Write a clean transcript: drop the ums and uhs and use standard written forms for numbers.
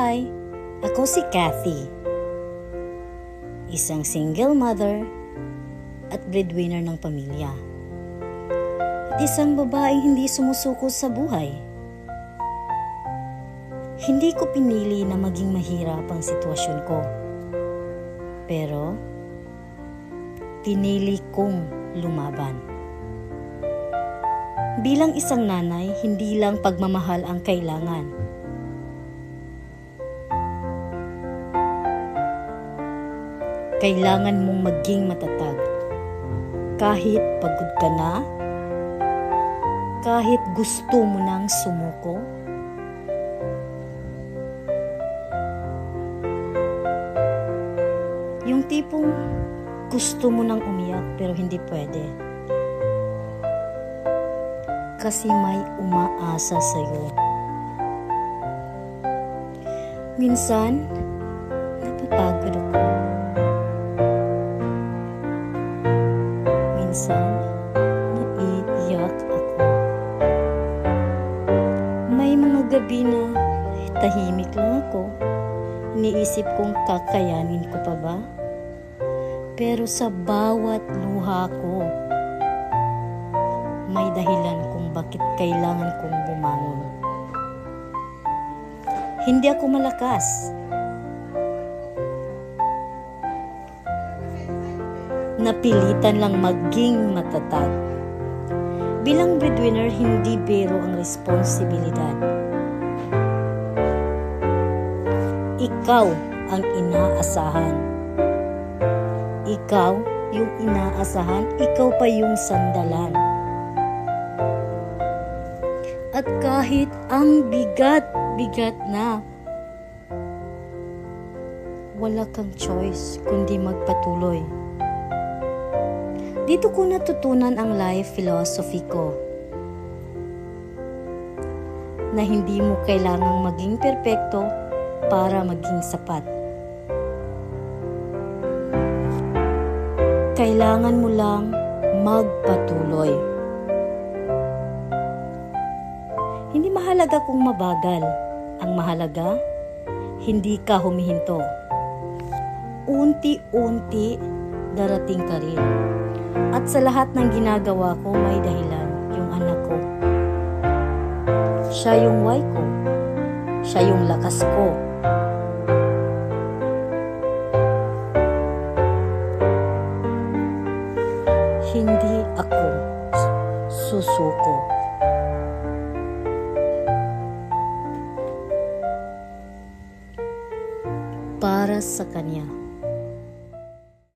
Hi! Ako si Kathy. Isang single mother at breadwinner ng pamilya. At isang babaeng hindi sumusuko sa buhay. Hindi ko pinili na maging mahirap ang sitwasyon ko. Pero, pinili kong lumaban. Bilang isang nanay, hindi lang pagmamahal ang kailangan. Kailangan mong maging matatag. Kahit pagod ka na, kahit gusto mo nang sumuko, yung tipong gusto mo nang umiyak pero hindi pwede. Kasi may umaasa sa'yo. Minsan, napapagod ako. Minsan, naiiyak ako. May mga gabi na tahimik lang ako. Iniisip kong kakayanin ko pa ba? Pero sa bawat luha ko, may dahilan kung bakit kailangan kong bumangon. Hindi ako malakas. Napilitan lang maging matatag. Bilang breadwinner, hindi biro ang responsibilidad. Ikaw ang inaasahan. Ikaw yung inaasahan, ikaw pa yung sandalan. At kahit ang bigat na, wala kang choice kundi magpatuloy. Dito ko natutunan ang life philosophy ko. Na hindi mo kailangang maging perpekto para maging sapat. Kailangan mo lang magpatuloy. Hindi mahalaga kung mabagal. Ang mahalaga, hindi ka humihinto. Unti-unti darating ka rin. At sa lahat ng ginagawa ko, may dahilan, yung anak ko. Siya yung why ko. Siya yung lakas ko. Hindi ako susuko. Para sa kanya.